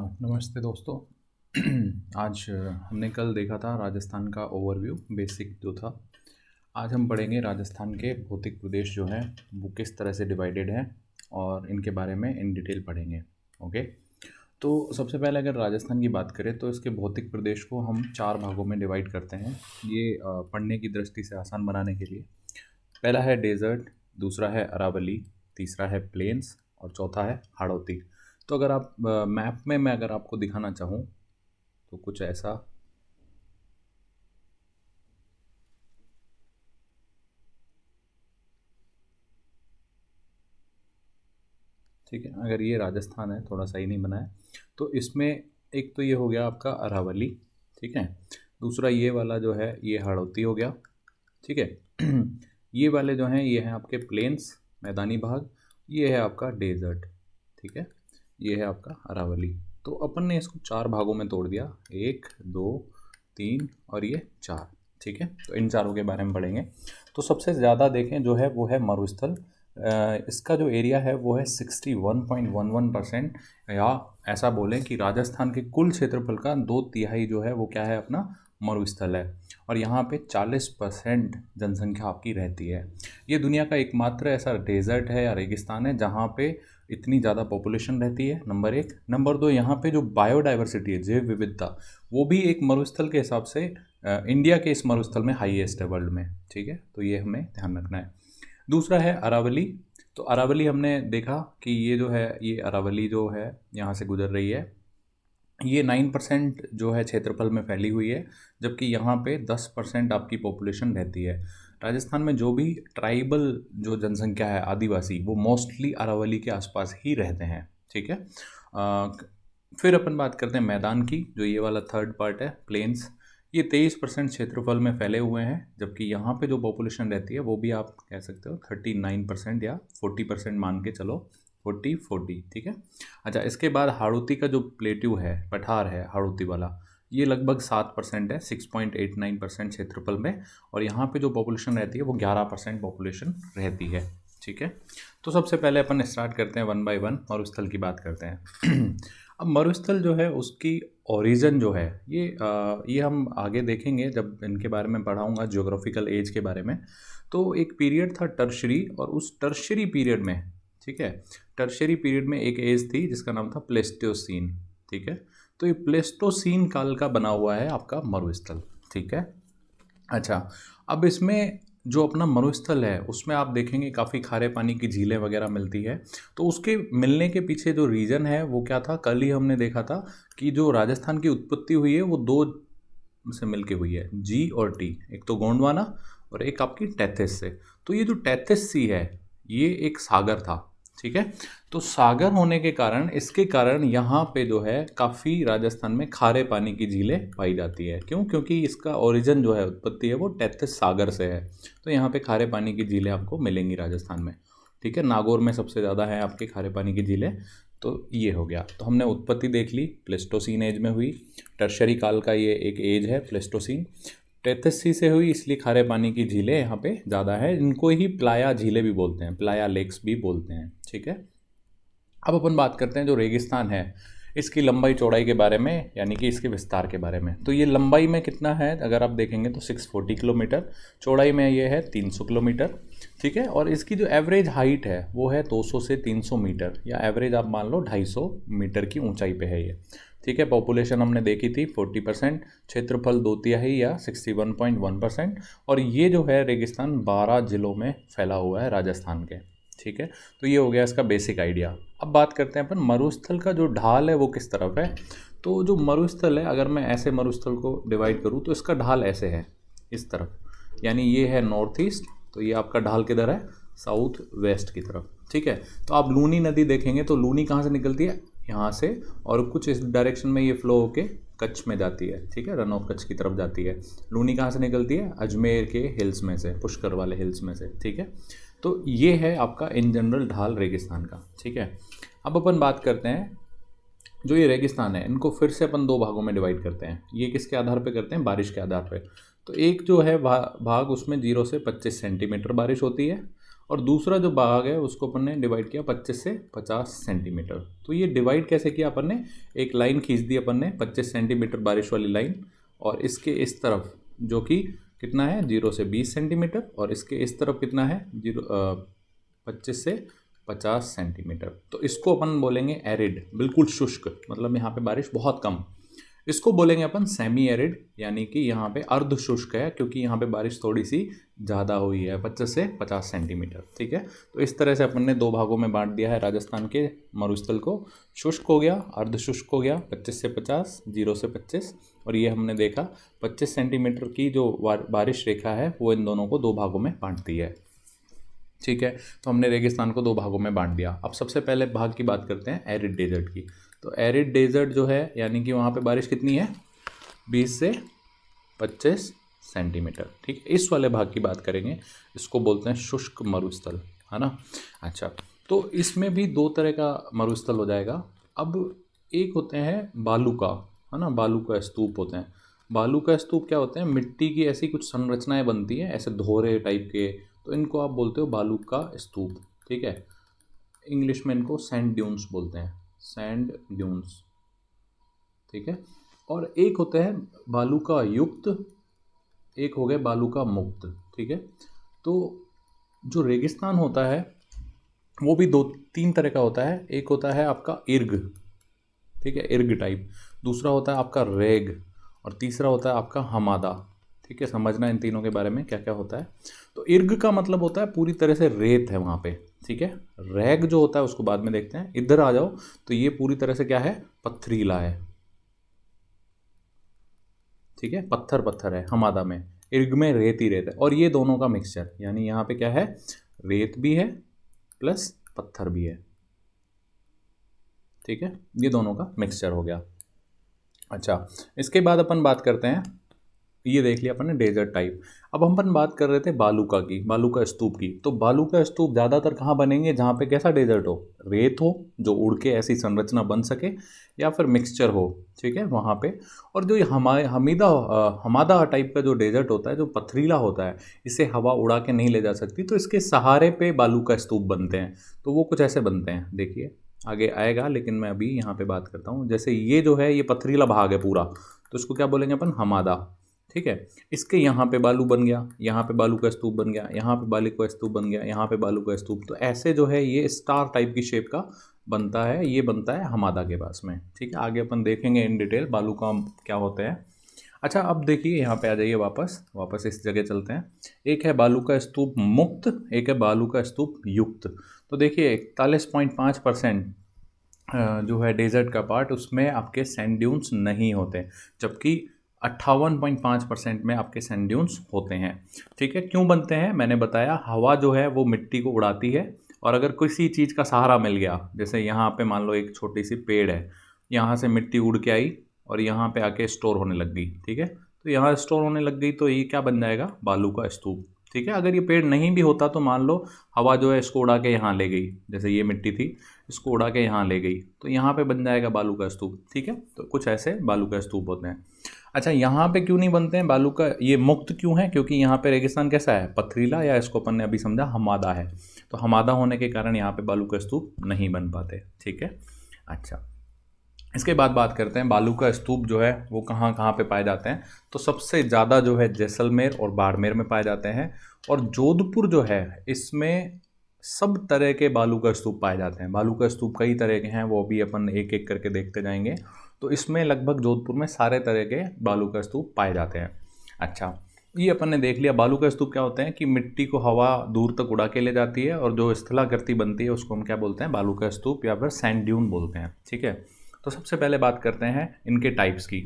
नमस्ते दोस्तों। आज हमने कल देखा था राजस्थान का ओवरव्यू बेसिक जो था। आज हम पढ़ेंगे राजस्थान के भौतिक प्रदेश जो हैं वो किस तरह से डिवाइडेड हैं और इनके बारे में इन डिटेल पढ़ेंगे। ओके, तो सबसे पहले अगर राजस्थान की बात करें तो इसके भौतिक प्रदेश को हम 4 भागों में डिवाइड करते हैं, ये पढ़ने की दृष्टि से आसान बनाने के लिए। पहला है डेजर्ट, दूसरा है अरावली, तीसरा है प्लेन्स और चौथा है हाड़ौती। तो अगर आप मैप में मैं अगर आपको दिखाना चाहूँ तो कुछ ऐसा, ठीक है। अगर ये राजस्थान है, थोड़ा सही नहीं बना है, तो इसमें एक तो ये हो गया आपका अरावली, ठीक है। दूसरा ये वाला जो है ये हाड़ौती हो गया, ठीक है। ये वाले जो हैं ये हैं आपके प्लेन्स, मैदानी भाग। ये है आपका डेजर्ट, ठीक है। ये है आपका अरावली। तो अपन ने इसको 4 भागों में तोड़ दिया, 1 2 3 और ये 4, ठीक है। तो इन चारों के बारे में पढ़ेंगे। तो सबसे ज़्यादा देखें जो है वो है मरुस्थल। इसका जो एरिया है वो है 61.11%, या ऐसा बोलें कि राजस्थान के कुल क्षेत्रफल का 2/3 जो है वो क्या है, अपना मरुस्थल है। और यहाँ पे 40% जनसंख्या आपकी रहती है। ये दुनिया का एकमात्र ऐसा डेजर्ट है या रेगिस्तान है जहाँ पे इतनी ज़्यादा पॉपुलेशन रहती है, नंबर 1। नंबर 2, यहाँ पे जो बायोडाइवर्सिटी है, जैव विविधता, वो भी एक मरुस्थल के हिसाब से इंडिया के इस मरुस्थल में हाईएस्ट है वर्ल्ड में, ठीक है। तो ये हमें ध्यान रखना है। दूसरा है अरावली। तो अरावली हमने देखा कि ये जो है, ये अरावली जो है यहाँ से गुजर रही है, ये 9% जो है क्षेत्रफल में फैली हुई है, जबकि यहाँ पे 10% आपकी पॉपुलेशन रहती है। राजस्थान में जो भी ट्राइबल जो जनसंख्या है, आदिवासी, वो मोस्टली अरावली के आसपास ही रहते हैं, ठीक है। फिर अपन बात करते हैं मैदान की, जो ये वाला थर्ड पार्ट है, प्लेन्स। ये 23% क्षेत्रफल में फैले हुए हैं, जबकि यहाँ पे जो पॉपुलेशन रहती है वो भी आप कह सकते हो 39% या 40% मान के चलो, 40-40, ठीक है। अच्छा, इसके बाद हाड़ौती का जो प्लेट्यू है, पठार है हाड़ौती वाला, ये लगभग 7% है, 6.89% क्षेत्रफल में। और यहाँ पे जो पॉपुलेशन रहती है वो 11% पॉपुलेशन रहती है, ठीक है। तो सबसे पहले अपन स्टार्ट करते हैं 1 बाय 1 मरुस्थल की बात करते हैं। अब मरुस्थल जो है उसकी ओरिजिन जो है ये हम आगे देखेंगे जब इनके बारे में पढ़ाऊँगा, ज्योग्राफिकल एज के बारे में। तो एक पीरियड था टर्शरी, और उस टर्शरी पीरियड में, ठीक है, टर्शरी पीरियड में एक एज थी जिसका नाम था प्लेस्टोसीन, ठीक है। तो ये प्लेस्टोसीन काल का बना हुआ है आपका मरुस्थल, ठीक है। अच्छा, अब इसमें जो अपना मरुस्थल है उसमें आप देखेंगे काफ़ी खारे पानी की झीलें वगैरह मिलती है। तो उसके मिलने के पीछे जो रीज़न है वो क्या था, कल ही हमने देखा था कि जो राजस्थान की उत्पत्ति हुई है वो 2 से मिल के हुई है, जी और टी। एक तो गोंडवाना और एक आपकी टेथिस से। तो ये जो टेथिस सी है ये एक सागर था, ठीक है। तो सागर होने के कारण, इसके कारण यहाँ पे जो है काफ़ी राजस्थान में खारे पानी की झीलें पाई जाती है। क्यों? क्योंकि इसका ओरिजिन जो है, उत्पत्ति है, वो टेथिस सागर से है। तो यहाँ पे खारे पानी की झीलें आपको मिलेंगी राजस्थान में, ठीक है। नागौर में सबसे ज़्यादा है आपके खारे पानी की झीलें। तो ये हो गया। तो हमने उत्पत्ति देख ली, प्लेस्टोसीन एज में हुई। टर्शरी काल का ये एक एज है प्लेस्टोसीन। टेथिस सी से हुई, इसलिए खारे पानी की झीलें यहाँ पे ज़्यादा है। इनको ही प्लाया झीलें भी बोलते हैं, प्लाया लेक्स भी बोलते हैं, ठीक है। अब अपन बात करते हैं जो रेगिस्तान है, इसकी लंबाई चौड़ाई के बारे में, यानी कि इसके विस्तार के बारे में। तो ये लंबाई में कितना है अगर आप देखेंगे तो 640 किलोमीटर, चौड़ाई में ये है 300 किलोमीटर, ठीक है। और इसकी जो एवरेज हाइट है वो है 200 से 300 मीटर, या एवरेज आप मान लो 250 मीटर की ऊंचाई पे है ये, ठीक है। पॉपुलेशन हमने देखी थी 40%, क्षेत्रफल 2/3 या 61.1%। और ये जो है रेगिस्तान 12 जिलों में फैला हुआ है राजस्थान के, ठीक है। तो ये हो गया इसका बेसिक आइडिया। अब बात करते हैं अपन मरुस्थल का जो ढाल है वो किस तरफ है। तो जो मरुस्थल है, अगर मैं ऐसे मरुस्थल को डिवाइड करूँ तो इसका ढाल ऐसे है, इस तरफ, यानी ये है नॉर्थ ईस्ट, तो ये आपका ढाल किधर है, साउथ वेस्ट की तरफ, ठीक है। तो आप लूनी नदी देखेंगे तो लूनी कहाँ से निकलती है, यहाँ से, और कुछ इस डायरेक्शन में ये फ्लो होके कच्छ में जाती है, ठीक है, रन ऑफ कच्छ की तरफ जाती है। लूनी कहाँ से निकलती है, अजमेर के हिल्स में से, पुष्कर वाले हिल्स में से, ठीक है। तो ये है आपका इन जनरल ढाल रेगिस्तान का, ठीक है। अब अपन बात करते हैं जो ये रेगिस्तान है, इनको फिर से अपन 2 भागों में डिवाइड करते हैं। ये किसके आधार पे करते हैं, बारिश के आधार पे। तो एक जो है भाग, उसमें 0 से 25 सेंटीमीटर बारिश होती है, और दूसरा जो भाग है उसको अपन ने डिवाइड किया 25 से 50 सेंटीमीटर। तो ये डिवाइड कैसे किया अपन ने, एक लाइन खींच दी अपन ने 25 सेंटीमीटर बारिश वाली लाइन, और इसके इस तरफ जो कि कितना है 0 से 20 सेंटीमीटर, और इसके इस तरफ कितना है 25 से 50 सेंटीमीटर। तो इसको अपन बोलेंगे एरिड, बिल्कुल शुष्क, मतलब यहाँ पे बारिश बहुत कम। इसको बोलेंगे अपन सेमी एरिड, यानी कि यहाँ पे अर्ध शुष्क है, क्योंकि यहाँ पे बारिश थोड़ी सी ज़्यादा हुई है 25 से 50 सेंटीमीटर। ठीक है, तो इस तरह से अपन ने दो भागों में बांट दिया है राजस्थान के मरुस्थल को। शुष्क हो गया, अर्ध शुष्क हो गया 25 से 50, 0 से 25, और ये हमने देखा 25 सेंटीमीटर की जो बारिश रेखा है वो इन दोनों को दो भागों में बांटती है। ठीक है, तो हमने रेगिस्तान को दो भागों में बांट दिया। अब सबसे पहले भाग की बात करते हैं एरिड डेजर्ट की। तो एरिड डेजर्ट जो है, यानी कि वहाँ पे बारिश कितनी है 20 से 25 सेंटीमीटर। ठीक है, इस वाले भाग की बात करेंगे, इसको बोलते हैं शुष्क मरुस्थल, है ना। अच्छा, तो इसमें भी दो तरह का मरुस्थल हो जाएगा। अब एक होते हैं बालू का, है ना, बालू का स्तूप होते हैं। बालू का स्तूप क्या होते हैं, मिट्टी की ऐसी कुछ संरचनाएं बनती हैं, ऐसे धोरे टाइप के, तो इनको आप बोलते हो बालू का स्तूप। ठीक है, इंग्लिश में इनको सैंड ड्यून्स बोलते हैं, सैंड ड्यून्स। ठीक है, और एक होता है बालू का युक्त, एक हो गया बालू का मुक्त। ठीक है, तो जो रेगिस्तान होता है वो भी दो तीन तरह का होता है। एक होता है आपका इर्ग, ठीक है, इर्ग टाइप। दूसरा होता है आपका रेग, और तीसरा होता है आपका हमादा। ठीक है, समझना इन तीनों के बारे में क्या क्या होता है। तो इर्ग का मतलब होता है पूरी तरह से रेत है वहाँ पे। ठीक है, रैग जो होता है उसको बाद में देखते हैं। इधर आ जाओ, तो ये पूरी तरह से क्या है, पथरीला है। ठीक है, पत्थर पत्थर है हमादा में, इर्ग में रेत ही रेत है, और ये दोनों का मिक्सचर, यानी यहाँ पे क्या है, रेत भी है प्लस पत्थर भी है। ठीक है, ये दोनों का मिक्सचर हो गया। अच्छा, इसके बाद अपन बात करते हैं, ये देख लिया अपन ने डेजर्ट टाइप। अब हम अपन बात कर रहे थे बालूका की, बालूका स्तूप की। तो बालूका स्तूप ज़्यादातर कहाँ बनेंगे, जहाँ पे कैसा डेजर्ट हो, रेत हो जो उड़ के ऐसी संरचना बन सके, या फिर मिक्सचर हो। ठीक है, वहाँ पे। और जो ये हमारे हमादा टाइप का जो डेजर्ट होता है, जो पथरीला होता है, इसे हवा उड़ा के नहीं ले जा सकती, तो इसके सहारे पे बालूका स्तूप बनते हैं। तो वो कुछ ऐसे बनते हैं, देखिए आगे आएगा, लेकिन मैं अभी यहाँ पे बात करता हूँ। जैसे ये जो है, ये पथरीला भाग है पूरा, तो इसको क्या बोलेंगे अपन, हमादा। ठीक है, इसके यहाँ पे बालू बन गया, यहाँ पे बालू का स्तूप बन गया, यहाँ पे बालू का स्तूप बन गया, यहाँ पे बालू का स्तूप। तो ऐसे जो है ये स्टार टाइप की शेप का बनता है, ये बनता है हमादा के पास में। ठीक है, आगे अपन देखेंगे इन डिटेल बालू का क्या होते हैं। अच्छा, अब देखिए यहाँ पे आ जाइए, वापस इस जगह चलते हैं। एक है बालू का स्तूप मुक्त, एक है बालू का स्तूप युक्त। तो देखिए 41.5% जो है डेजर्ट का पार्ट, उसमें आपके सैंड ड्यून्स नहीं होते, जबकि 58.5% में आपके सैंड ड्यून्स होते हैं। ठीक है, क्यों बनते हैं, मैंने बताया, हवा जो है वो मिट्टी को उड़ाती है, और अगर किसी चीज़ का सहारा मिल गया, जैसे यहाँ पे मान लो एक छोटी सी पेड़ है, यहाँ से मिट्टी उड़ के आई और यहाँ पे आके स्टोर होने लग गई। ठीक है, तो यहाँ स्टोर होने लग गई, तो ये क्या बन जाएगा, बालू का स्तूप। ठीक है, अगर ये पेड़ नहीं भी होता, तो मान लो हवा जो है इसको उड़ा के यहाँ ले गई, जैसे ये मिट्टी थी, इसको उड़ा के यहाँ ले गई, तो यहाँ पे बन जाएगा बालू का स्तूप। ठीक है, तो कुछ ऐसे बालू का स्तूप होते हैं। अच्छा, यहाँ पे क्यों नहीं बनते हैं बालू का, ये मुक्त क्यों है, क्योंकि यहाँ पे रेगिस्तान कैसा है, पथरीला, या इसको अपन ने अभी समझा हमादा है। तो हमादा होने के कारण यहाँ पे बालू का स्तूप नहीं बन पाते। ठीक है, अच्छा, इसके बाद बात करते हैं बालू का स्तूप जो है वो कहाँ कहाँ पे पाए जाते हैं। तो सबसे ज़्यादा जो है जैसलमेर और बाड़मेर में पाए जाते हैं, और जोधपुर जो है इसमें सब तरह के बालू का स्तूप पाए जाते हैं। बालू का स्तूप कई तरह के हैं, वो भी अपन एक एक करके देखते जाएंगे। तो इसमें लगभग जोधपुर में सारे तरह के बालू का स्तूप पाए जाते हैं। अच्छा, ये अपन ने देख लिया बालू का स्तूप क्या होते हैं, कि मिट्टी को हवा दूर तक उड़ा के ले जाती है, और जो स्थलाकृति बनती है उसको हम क्या बोलते हैं, बालू का स्तूप या फिर सैंड ड्यून बोलते हैं। ठीक है, तो सबसे पहले बात करते हैं इनके टाइप्स की।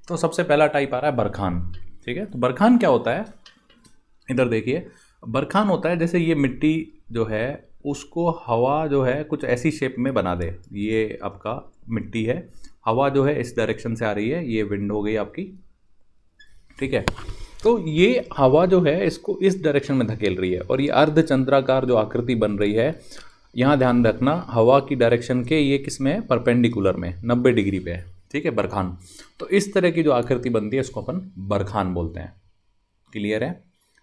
तो सबसे पहला टाइप आ रहा है बरखान। ठीक है, तो बरखान क्या होता है, इधर देखिए, बरखान होता है जैसे ये मिट्टी जो है उसको हवा जो है कुछ ऐसी शेप में बना दे। ये आपका मिट्टी है, हवा जो है इस डायरेक्शन से आ रही है, ये विंड हो गई आपकी। ठीक है, तो ये हवा जो है इसको इस डायरेक्शन में धकेल रही है, और ये अर्धचंद्राकार जो आकृति बन रही है, यहाँ ध्यान रखना, हवा की डायरेक्शन के ये किस में है, परपेंडिकुलर में 90 डिग्री पे है। ठीक है, बरखान। तो इस तरह की जो आकृति बनती है इसको अपन बरखान बोलते हैं। क्लियर है,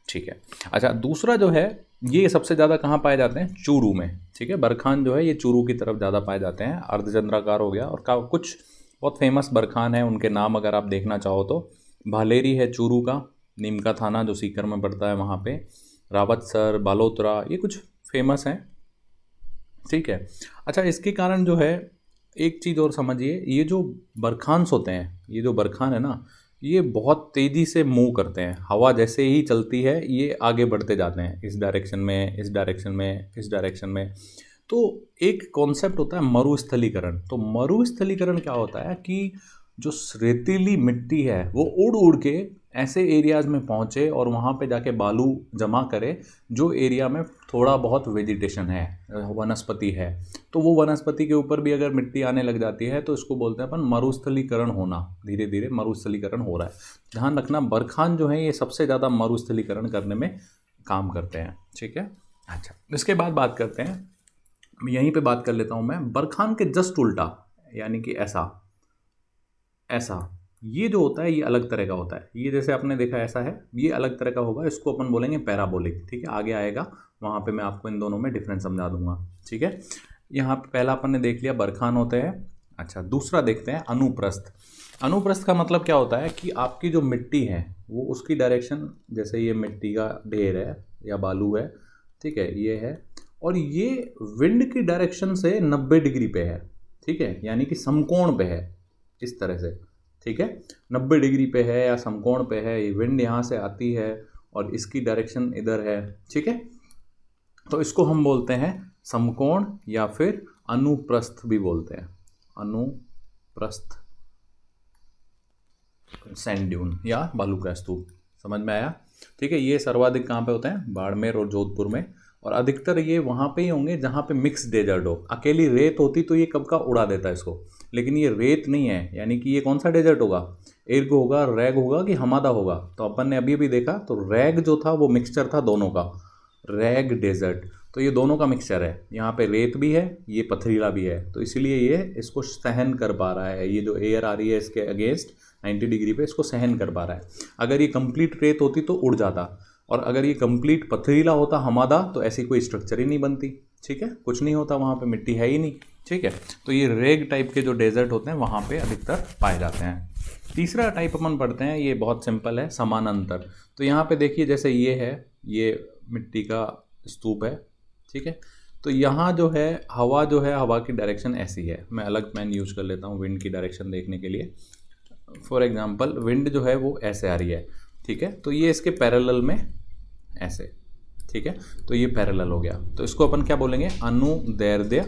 ठीक है। अच्छा, दूसरा जो है ये सबसे ज़्यादा कहाँ पाए जाते हैं? चूरू में, ठीक है। बरखान जो है ये चूरू की तरफ ज़्यादा पाए जाते हैं। अर्धचंद्राकार हो गया, और कुछ बहुत फेमस बरखान है, उनके नाम अगर आप देखना चाहो तो भालेरी है चूरू का, नीम का थाना जो सीकर में पड़ता है वहाँ पे, रावतसर, बालोतरा, ये कुछ फेमस हैं, ठीक है। अच्छा, इसके कारण जो है एक चीज़ और समझिए, ये जो बरखान्स होते हैं, ये जो बरखान है ना, ये बहुत तेज़ी से मूव करते हैं। हवा जैसे ही चलती है ये आगे बढ़ते जाते हैं, इस डायरेक्शन में, इस डायरेक्शन में, इस डायरेक्शन में। तो एक कॉन्सेप्ट होता है मरुस्थलीकरण। तो मरुस्थलीकरण क्या होता है कि जो रेतीली मिट्टी है वो उड़ उड़ के ऐसे एरियाज में पहुँचे और वहाँ पे जाके बालू जमा करे जो एरिया में थोड़ा बहुत वेजिटेशन है, वनस्पति है। तो वो वनस्पति के ऊपर भी अगर मिट्टी आने लग जाती है तो इसको बोलते हैं अपन मरुस्थलीकरण होना। धीरे धीरे मरुस्थलीकरण हो रहा है। ध्यान रखना, बरखान जो है ये सबसे ज़्यादा मरुस्थलीकरण करने में काम करते हैं, ठीक है। अच्छा, इसके बाद बात करते हैं, यहीं पे बात कर लेता हूँ मैं, बरखान के जस्ट उल्टा, यानी कि ऐसा ऐसा, ये जो होता है ये अलग तरह का होता है। ये जैसे आपने देखा ऐसा है, ये अलग तरह का होगा, इसको अपन बोलेंगे पैराबोलिक, ठीक है। आगे आएगा वहाँ पे मैं आपको इन दोनों में डिफरेंस समझा दूंगा, ठीक है। यहाँ पे पहला अपन ने देख लिया बरखान होते हैं। अच्छा, दूसरा देखते हैं अनुप्रस्थ। अनुप्रस्थ का मतलब क्या होता है कि आपकी जो मिट्टी है वो उसकी डायरेक्शन, जैसे ये मिट्टी का ढेर है या बालू है, ठीक है, ये है, और ये विंड की डायरेक्शन से 90 डिग्री पे है, ठीक है, यानी कि समकोण पे है, इस तरह से, ठीक है। 90 डिग्री पे है या समकोण पे है, ये विंड यहाँ से आती है और इसकी डायरेक्शन इधर है, ठीक है। तो इसको हम बोलते हैं समकोण या फिर अनुप्रस्थ भी बोलते हैं, अनुप्रस्थ सैंड ड्यून या बालू का स्तूप। समझ में आया, ठीक है। ये सर्वाधिक कहाँ पे होते हैं? बाड़मेर और जोधपुर में, और अधिकतर ये वहाँ पे ही होंगे जहाँ पे मिक्स डेजर्ट हो। अकेली रेत होती तो ये कब का उड़ा देता है इसको, लेकिन ये रेत नहीं है, यानी कि ये कौन सा डेजर्ट होगा? एर्ग होगा, रैग होगा कि हमादा होगा? तो अपन ने अभी अभी देखा, तो रैग जो था वो मिक्सचर था दोनों का, रैग डेजर्ट। तो ये दोनों का मिक्सचर है, यहाँ पे रेत भी है, ये पथरीला भी है, तो इसीलिए ये इसको सहन कर पा रहा है। ये जो एयर आ रही है इसके अगेंस्ट 90 डिग्री पे, इसको सहन कर पा रहा है। अगर ये कंप्लीट रेत होती तो उड़ जाता, और अगर ये कंप्लीट पथरीला होता, हमादा, तो ऐसी कोई स्ट्रक्चर ही नहीं बनती, ठीक है, कुछ नहीं होता, वहाँ पे मिट्टी है ही नहीं, ठीक है। तो ये रेग टाइप के जो डेजर्ट होते हैं वहाँ पे अधिकतर पाए जाते हैं। तीसरा टाइप अपन पढ़ते हैं, ये बहुत सिंपल है, समानांतर। तो यहाँ पे देखिए, जैसे ये है, ये मिट्टी का स्तूप है, ठीक है। तो यहाँ जो है हवा, जो है हवा की डायरेक्शन ऐसी है। मैं अलग पेन यूज कर लेता हूँ विंड की डायरेक्शन देखने के लिए। फॉर एग्जांपल, विंड जो है वो ऐसे आ रही है, ठीक है, तो ये इसके पैरेलल में ऐसे, ठीक है, तो ये पैरेलल हो गया। तो इसको अपन क्या बोलेंगे? अनुदैर्ध्य,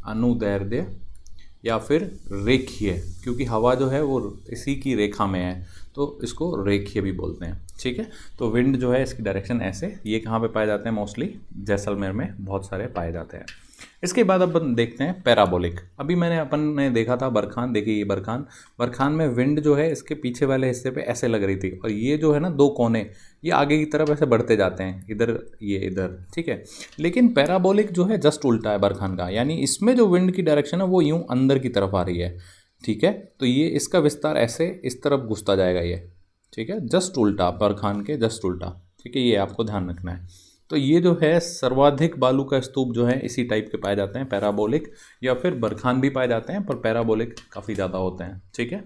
अनुदैर्ध्य या फिर रेखीय, क्योंकि हवा जो है वो इसी की रेखा में है, तो इसको रेखीय भी बोलते हैं, ठीक है। तो विंड जो है इसकी डायरेक्शन ऐसे, ये कहाँ पे पाए जाते हैं? मोस्टली जैसलमेर में बहुत सारे पाए जाते हैं। इसके बाद अपन देखते हैं पैराबोलिक। अभी मैंने अपन ने देखा था बरखान, देखिए ये बरखान, बरखान में विंड जो है इसके पीछे वाले हिस्से पे ऐसे लग रही थी, और ये जो है ना दो कोने, ये आगे की तरफ ऐसे बढ़ते जाते हैं, इधर ये इधर, ठीक है। लेकिन पैराबोलिक जो है जस्ट उल्टा है बरखान का, यानी इसमें जो विंड की डायरेक्शन है वो यूं अंदर की तरफ आ रही है, ठीक है। तो ये इसका विस्तार ऐसे इस तरफ घुसता जाएगा ये, ठीक है, जस्ट उल्टा, बरखान के जस्ट उल्टा, ठीक है, ये आपको ध्यान रखना है। तो ये जो है सर्वाधिक बालू का स्तूप जो है इसी टाइप के पाए जाते हैं, पैराबोलिक, या फिर बरखान भी पाए जाते हैं, पर पैराबोलिक काफ़ी ज़्यादा होते हैं, ठीक है।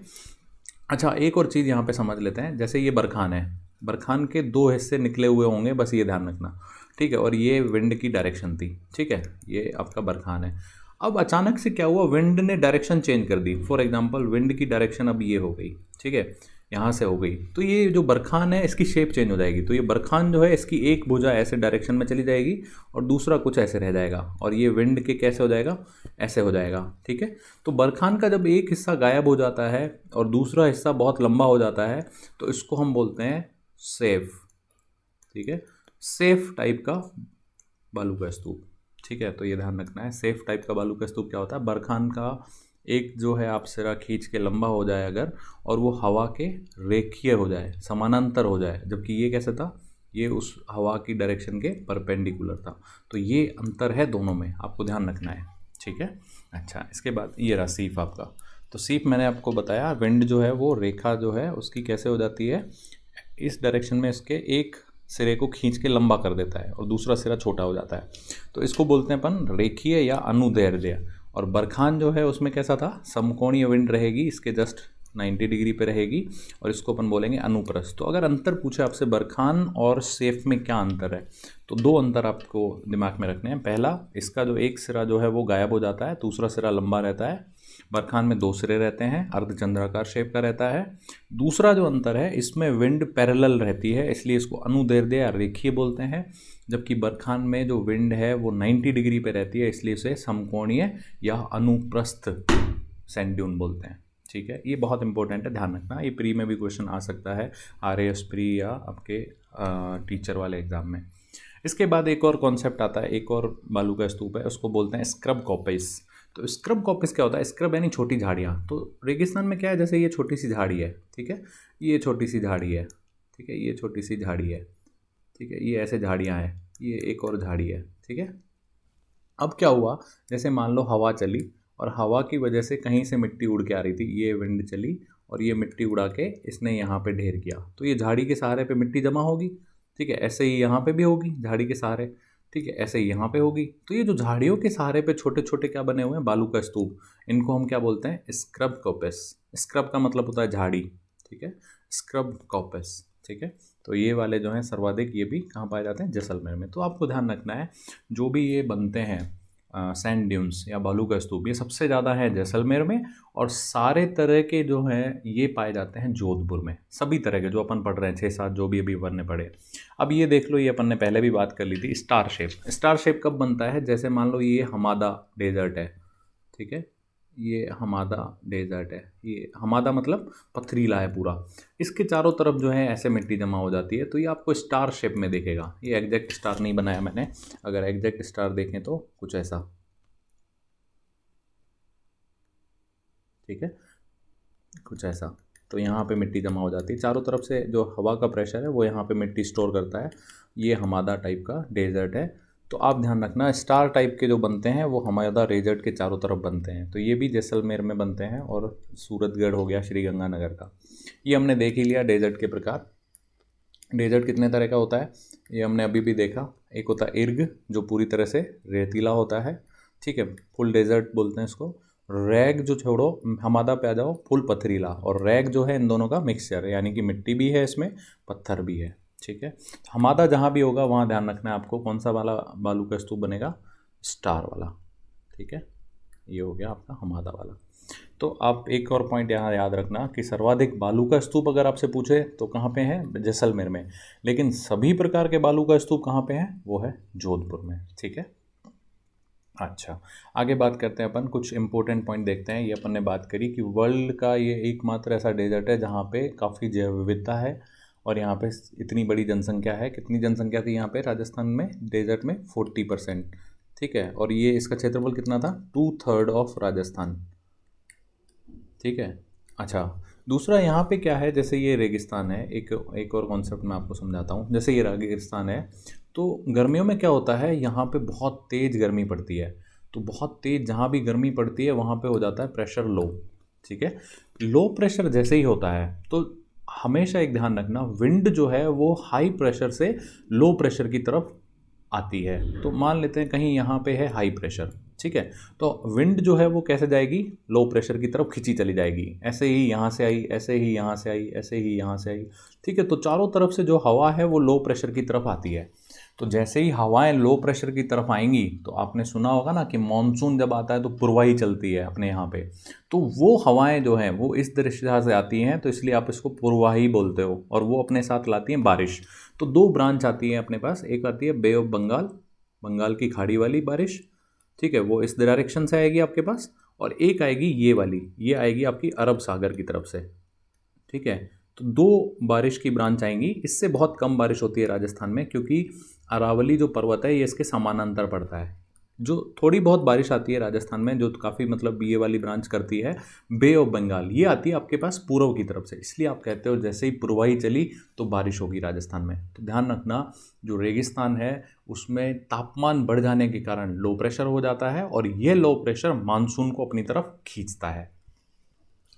अच्छा, एक और चीज़ यहाँ पे समझ लेते हैं, जैसे ये बरखान है, बरखान के दो हिस्से निकले हुए होंगे, बस ये ध्यान रखना, ठीक है, और ये विंड की डायरेक्शन थी, ठीक है, ये आपका बरखान है। अब अचानक से क्या हुआ? विंड ने डायरेक्शन चेंज कर दी। फॉर एग्जांपल, विंड की डायरेक्शन अब ये हो गई, ठीक है, यहाँ से हो गई, तो ये जो बरखान है इसकी शेप चेंज हो जाएगी। तो ये बरखान जो है इसकी एक भुजा ऐसे डायरेक्शन में चली जाएगी और दूसरा कुछ ऐसे रह जाएगा, और ये विंड के कैसे हो जाएगा? ऐसे हो जाएगा, ठीक है। तो बरखान का जब एक हिस्सा गायब हो जाता है और दूसरा हिस्सा बहुत लंबा हो जाता है, तो इसको हम बोलते हैं सेफ, ठीक है, सेफ टाइप का बालू का स्तूप, ठीक है। तो ये ध्यान रखना है, सेफ टाइप का बालू का स्तूप क्या होता है? बरखान का एक जो है आप सिरा खींच के लंबा हो जाए अगर, और वो हवा के रेखीय हो जाए, समानांतर हो जाए, जबकि ये कैसे था? ये उस हवा की डायरेक्शन के परपेंडिकुलर था। तो ये अंतर है दोनों में, आपको ध्यान रखना है, ठीक है। अच्छा, इसके बाद ये रहा सीप आपका। तो सीप मैंने आपको बताया, विंड जो है वो रेखा जो है उसकी कैसे हो जाती है? इस डायरेक्शन में इसके एक सिरे को खींच के लंबा कर देता है और दूसरा सिरा छोटा हो जाता है। तो इसको बोलते हैं अपन रेखीय या अनुदैर्ध्य। और बरखान जो है उसमें कैसा था, समकोणीय विंड रहेगी, इसके जस्ट 90 डिग्री पे रहेगी, और इसको अपन बोलेंगे अनुप्रस्थ। तो अगर अंतर पूछे आपसे बरखान और सेफ में क्या अंतर है, तो दो अंतर आपको दिमाग में रखने हैं। पहला, इसका जो एक सिरा जो है वो गायब हो जाता है, दूसरा सिरा लंबा रहता है। बरखान में दो सिरे रहते हैं, अर्धचंद्राकार शेप का रहता है। दूसरा जो अंतर है, इसमें विंड पैरेलल रहती है, इसलिए इसको अनुदैर्ध्य या रेखीय बोलते हैं। जबकि बरखान में जो विंड है वो 90 डिग्री पे रहती है, इसलिए इसे समकोणीय या अनुप्रस्थ सैंड ड्यून बोलते हैं। ठीक है, ये बहुत इंपॉर्टेंट है, ध्यान रखना। ये प्री में भी क्वेश्चन आ सकता है, RAS प्री या आपके टीचर वाले एग्जाम में। इसके बाद एक और कॉन्सेप्ट आता है, एक और बालू का स्तूप है, उसको बोलते हैं स्क्रब कॉपिस। तो स्क्रब कॉपिस क्या होता है, स्क्रब यानी छोटी झाड़ियाँ। तो रेगिस्तान में क्या है, जैसे ये छोटी सी झाड़ी है, ठीक है, ये छोटी सी झाड़ी है, ठीक है, ये छोटी सी झाड़ी है, ठीक है, ये ऐसे झाड़ियाँ हैं, ये एक और झाड़ी है, ठीक है। अब क्या हुआ, जैसे मान लो हवा चली और हवा की वजह से कहीं से मिट्टी उड़ के आ रही थी, ये विंड चली और ये मिट्टी उड़ा के इसने यहाँ पे ढेर किया, तो ये झाड़ी के सहारे पे मिट्टी जमा होगी, ठीक है। ऐसे ही यहाँ पे भी होगी झाड़ी के सहारे, ठीक है, ऐसे ही यहाँ पे होगी। तो ये जो झाड़ियों के सहारे पे छोटे छोटे क्या बने हुए हैं, बालू का स्तूप, इनको हम क्या बोलते हैं, स्क्रब कॉपिस। स्क्रब का मतलब होता है झाड़ी, ठीक है, स्क्रब कॉपिस, ठीक है। तो ये वाले जो हैं सर्वाधिक, ये भी कहाँ पाए जाते हैं, जैसलमेर में। तो आपको ध्यान रखना है, जो भी ये बनते हैं सैंड ड्यून्स या बालू का स्तूप, ये सबसे ज़्यादा है जैसलमेर में, और सारे तरह के जो हैं ये पाए जाते हैं जोधपुर में। सभी तरह के जो अपन पढ़ रहे हैं, 6-7 जो भी अभी अपन ने पढ़े। अब ये देख लो, ये अपन ने पहले भी बात कर ली थी, स्टार शेप। स्टार शेप कब बनता है, जैसे मान लो ये हमादा डेजर्ट है, ठीक है, ये हमादा डेजर्ट है, ये हमादा मतलब पथरीला है पूरा, इसके चारों तरफ जो है ऐसे मिट्टी जमा हो जाती है, तो ये आपको स्टार शेप में दिखेगा। ये एग्जैक्ट स्टार नहीं बनाया मैंने, अगर एग्जैक्ट स्टार देखें तो कुछ ऐसा, ठीक है, कुछ ऐसा। तो यहाँ पे मिट्टी जमा हो जाती है चारों तरफ से, जो हवा का प्रेशर है वो यहाँ पे मिट्टी स्टोर करता है। ये हमादा टाइप का डेजर्ट है। तो आप ध्यान रखना, स्टार टाइप के जो बनते हैं वो हमादा डेजर्ट के चारों तरफ बनते हैं। तो ये भी जैसलमेर में बनते हैं, और सूरतगढ़ हो गया, श्रीगंगानगर का। ये हमने देख ही लिया डेजर्ट के प्रकार। डेजर्ट कितने तरह का होता है, ये हमने अभी भी देखा। एक होता है इर्ग, जो पूरी तरह से रेतीला होता है, ठीक है, फुल डेजर्ट बोलते हैं इसको। रैग जो छोड़ो, हमादा पे आ जाओ, फुल पथरीला। और रैग जो है इन दोनों का मिक्सचर, यानी कि मिट्टी भी है इसमें, पत्थर भी है, ठीक है। हमादा जहाँ भी होगा वहाँ ध्यान रखना है आपको, कौन सा वाला बालू का स्तूप बनेगा, स्टार वाला, ठीक है। ये हो गया आपका हमादा वाला। तो आप एक और पॉइंट यहाँ याद रखना कि सर्वाधिक बालू का स्तूप अगर आपसे पूछे तो कहाँ पे है, जैसलमेर में। लेकिन सभी प्रकार के बालू का स्तूप कहाँ पे है, वो है जोधपुर में, ठीक है। अच्छा, आगे बात करते हैं अपन, कुछ इंपॉर्टेंट पॉइंट देखते हैं। ये अपन ने बात करी कि वर्ल्ड का ये एकमात्र ऐसा डेजर्ट है जहाँ पे काफ़ी जैव विविधता है, और यहाँ पे इतनी बड़ी जनसंख्या है। कितनी जनसंख्या थी यहाँ पे राजस्थान में डेजर्ट में, 40%, ठीक है। और ये इसका क्षेत्रफल कितना था, 2/3 ऑफ राजस्थान, ठीक है। अच्छा, दूसरा यहाँ पे क्या है, जैसे ये रेगिस्तान है, एक और कॉन्सेप्ट मैं आपको समझाता हूँ। जैसे ये रेगिस्तान है, तो गर्मियों में क्या होता है, यहाँ पे बहुत तेज़ गर्मी पड़ती है। तो बहुत तेज़ जहाँ भी गर्मी पड़ती है वहाँ पे हो जाता है प्रेशर लो, ठीक है। लो प्रेशर जैसे ही होता है, तो हमेशा एक ध्यान रखना, विंड जो है वो हाई प्रेशर से लो प्रेशर की तरफ आती है। तो मान लेते हैं कहीं यहाँ पे है हाई प्रेशर, ठीक है, तो विंड जो है वो कैसे जाएगी, लो प्रेशर की तरफ खींची चली जाएगी। ऐसे ही यहाँ से आई, ऐसे ही यहाँ से आई, ऐसे ही यहाँ से आई, ठीक है। तो चारों तरफ से जो हवा है वो लो प्रेशर की तरफ आती है। तो जैसे ही हवाएं लो प्रेशर की तरफ आएंगी, तो आपने सुना होगा ना कि मानसून जब आता है तो पूर्वाही चलती है अपने यहाँ पे। तो वो हवाएं जो हैं वो इस दिशा से आती हैं, तो इसलिए आप इसको पूर्वाही बोलते हो, और वो अपने साथ लाती हैं बारिश। तो दो ब्रांच आती है अपने पास, एक आती है बे ऑफ बंगाल, बंगाल की खाड़ी वाली बारिश, ठीक है, वो इस डायरेक्शन से आएगी आपके पास। और एक आएगी ये वाली, ये आएगी आपकी अरब सागर की तरफ से, ठीक है। तो दो बारिश की ब्रांच आएंगी। इससे बहुत कम बारिश होती है राजस्थान में, क्योंकि अरावली जो पर्वत है ये इसके समानांतर पड़ता है। जो थोड़ी बहुत बारिश आती है राजस्थान में, जो काफ़ी मतलब ये वाली ब्रांच करती है, बे ऑफ बंगाल, ये आती है आपके पास पूर्व की तरफ से। इसलिए आप कहते हो जैसे ही पूर्वाही चली तो बारिश होगी राजस्थान में। तो ध्यान रखना, जो रेगिस्तान है उसमें तापमान बढ़ जाने के कारण लो प्रेशर हो जाता है, और ये लो प्रेशर मानसून को अपनी तरफ खींचता है,